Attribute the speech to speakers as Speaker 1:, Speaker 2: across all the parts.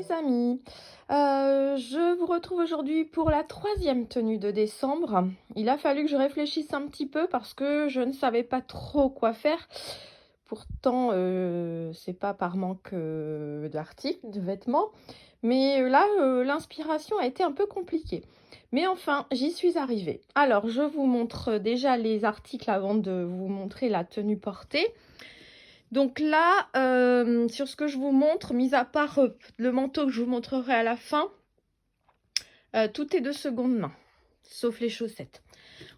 Speaker 1: les amis, je vous retrouve aujourd'hui pour la troisième tenue de décembre. Il a fallu que je réfléchisse un petit peu parce que je ne savais pas trop quoi faire. Pourtant, c'est pas par manque d'articles, de vêtements, mais là, l'inspiration a été un peu compliquée. Mais enfin, j'y suis arrivée. Alors, je vous montre déjà les articles avant de vous montrer la tenue portée. Donc là, sur ce que je vous montre, mis à part le manteau que je vous montrerai à la fin, tout est de seconde main, sauf les chaussettes.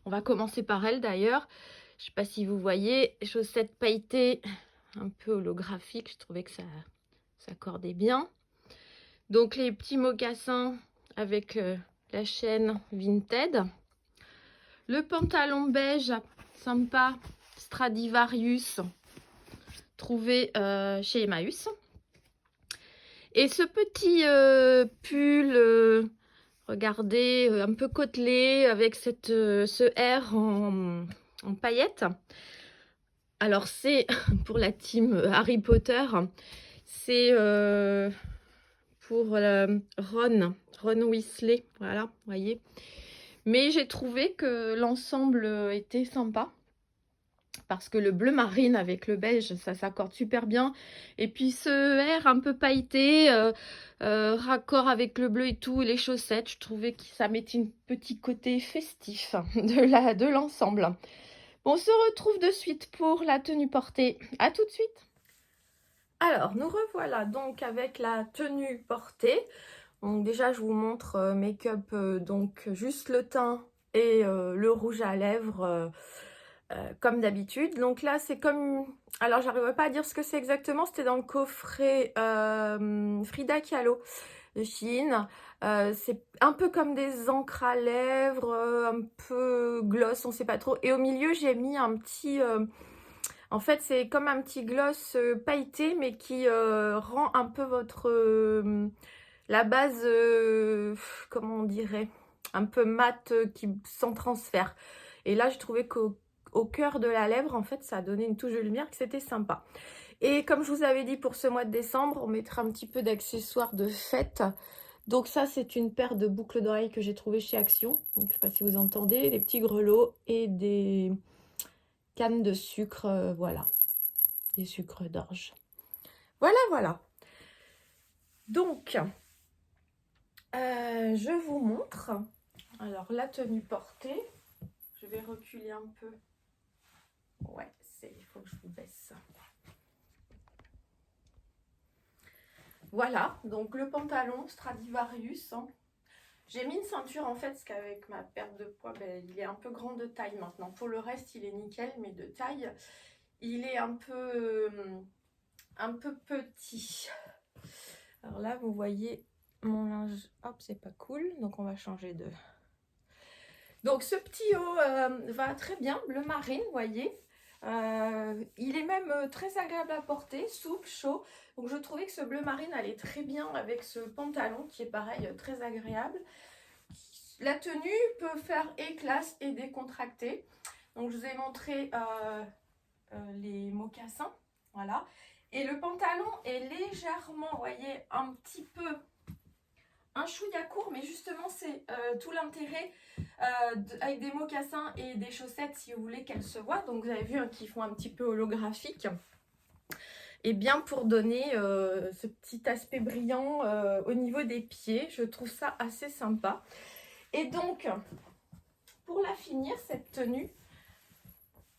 Speaker 1: On va commencer par elles d'ailleurs. Je ne sais pas si vous voyez, chaussettes pailletées, un peu holographiques, je trouvais que ça s'accordait bien. Donc les petits mocassins avec la chaîne Vinted. Le pantalon beige, sympa, Stradivarius, trouvé chez Emmaüs. Et ce petit pull, regardez, un peu côtelé, avec ce R en paillettes. Alors c'est, pour la team Harry Potter, c'est pour Ron Weasley, voilà, vous voyez. Mais j'ai trouvé que l'ensemble était sympa. Parce que le bleu marine avec le beige, ça s'accorde super bien. Et puis ce R un peu pailleté, raccord avec le bleu et tout, et les chaussettes, je trouvais que ça mettait un petit côté festif de l'ensemble. Bon, on se retrouve de suite pour la tenue portée. À tout de suite. Alors, nous revoilà donc avec la tenue portée. Donc déjà, je vous montre make-up, donc juste le teint et le rouge à lèvres. Comme d'habitude. Donc là, c'est comme... Alors, j'arriverai pas à dire ce que c'est exactement. C'était dans le coffret Frida Kahlo de Shein. C'est un peu comme des encres à lèvres, un peu gloss, on sait pas trop. Et au milieu, j'ai mis un petit... en fait, c'est comme un petit gloss pailleté, mais qui rend un peu votre... la base, comment on dirait, un peu mat, qui sans transfert. Et là, j'ai trouvé qu'au cœur de la lèvre, en fait, ça a donné une touche de lumière, que c'était sympa. Et comme je vous avais dit, pour ce mois de décembre, on mettra un petit peu d'accessoires de fête. Donc ça, c'est une paire de boucles d'oreilles que j'ai trouvées chez Action. Donc, je ne sais pas si vous entendez, des petits grelots et des cannes de sucre, voilà, des sucres d'orge. Voilà, voilà. Donc, je vous montre. Alors, la tenue portée. Je vais reculer un peu. Ouais, il faut que je vous baisse. Voilà, donc le pantalon Stradivarius. J'ai mis une ceinture en fait, parce qu'avec ma perte de poids, il est un peu grand de taille maintenant. Pour le reste, il est nickel, mais de taille, il est un peu petit. Alors là, vous voyez mon linge. Hop, c'est pas cool, donc on va changer de... Donc ce petit haut va très bien, bleu marine, vous voyez. Il est même très agréable à porter, souple, chaud. Donc je trouvais que ce bleu marine allait très bien avec ce pantalon qui est pareil, très agréable. La tenue peut faire et classe et décontractée. Donc je vous ai montré les mocassins, voilà. Et le pantalon est légèrement, vous voyez, un petit peu un chouïa court, mais justement c'est tout l'intérêt avec des mocassins et des chaussettes, si vous voulez qu'elles se voient. Donc vous avez vu qu'ils font un petit peu holographique. Et bien pour donner ce petit aspect brillant au niveau des pieds, je trouve ça assez sympa. Et donc, pour la finir, cette tenue,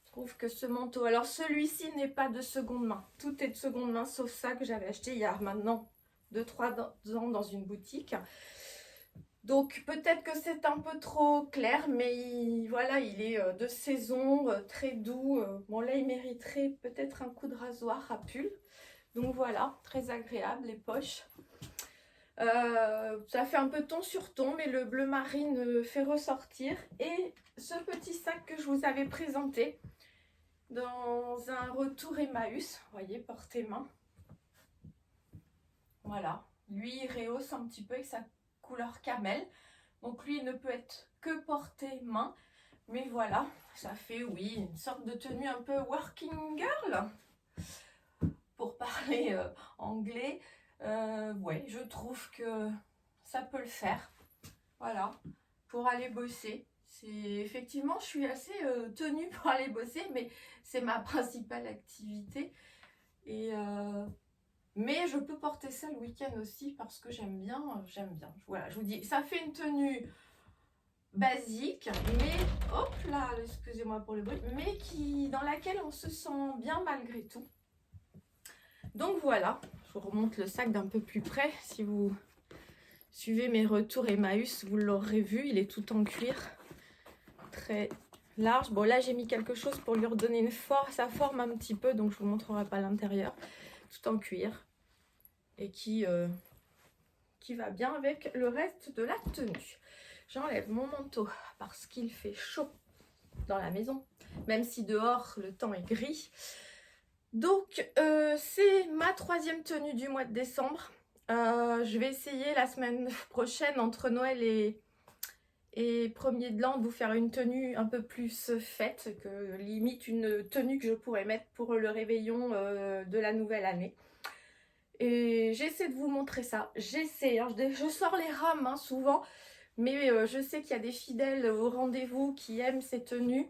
Speaker 1: je trouve que ce manteau, alors celui-ci n'est pas de seconde main. Tout est de seconde main, sauf ça que j'avais acheté il y a maintenant 2-3 ans dans une boutique. Donc peut-être que c'est un peu trop clair, mais voilà, il est de saison, très doux. Bon là, il mériterait peut-être un coup de rasoir à pull. Donc voilà, très agréable, les poches. Ça fait un peu ton sur ton, mais le bleu marine fait ressortir. Et ce petit sac que je vous avais présenté dans un retour Emmaüs, vous voyez, portée-main. Voilà, lui il rehausse un petit peu avec sa couleur camel. Donc lui il ne peut être que porté-main. Mais voilà, ça fait, oui, une sorte de tenue un peu working girl, pour parler anglais. Ouais, je trouve que ça peut le faire. Voilà, pour aller bosser. Effectivement, je suis assez tenue pour aller bosser, mais c'est ma principale activité. Mais je peux porter ça le week-end aussi parce que j'aime bien, j'aime bien. Voilà, je vous dis, ça fait une tenue basique, mais hop là, excusez-moi pour le bruit, mais dans laquelle on se sent bien malgré tout. Donc voilà, je vous remonte le sac d'un peu plus près. Si vous suivez mes retours Emmaüs, vous l'aurez vu, il est tout en cuir, très large. Bon là j'ai mis quelque chose pour lui redonner sa forme un petit peu, donc je vous montrerai pas l'intérieur. Tout en cuir et qui va bien avec le reste de la tenue. J'enlève mon manteau parce qu'il fait chaud dans la maison, même si dehors le temps est gris. Donc c'est ma troisième tenue du mois de décembre. Je vais essayer la semaine prochaine entre Noël et 1er de l'an de vous faire une tenue un peu plus faite, que limite une tenue que je pourrais mettre pour le réveillon de la nouvelle année. Et j'essaie de vous montrer ça. J'essaie, hein, je sors les rames hein, souvent, mais je sais qu'il y a des fidèles au rendez-vous qui aiment ces tenues.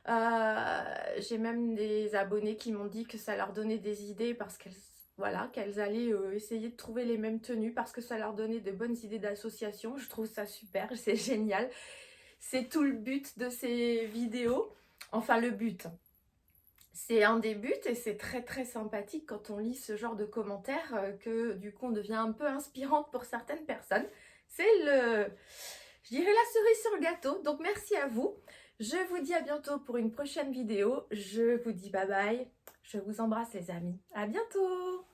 Speaker 1: J'ai même des abonnés qui m'ont dit que ça leur donnait des idées parce qu'elles allaient essayer de trouver les mêmes tenues parce que ça leur donnait de bonnes idées d'association. Je trouve ça super, c'est génial. C'est tout le but de ces vidéos. Enfin, le but. C'est un des buts et c'est très très sympathique quand on lit ce genre de commentaires que du coup on devient un peu inspirante pour certaines personnes. C'est je dirais la cerise sur le gâteau. Donc merci à vous. Je vous dis à bientôt pour une prochaine vidéo. Je vous dis bye bye. Je vous embrasse les amis. À bientôt.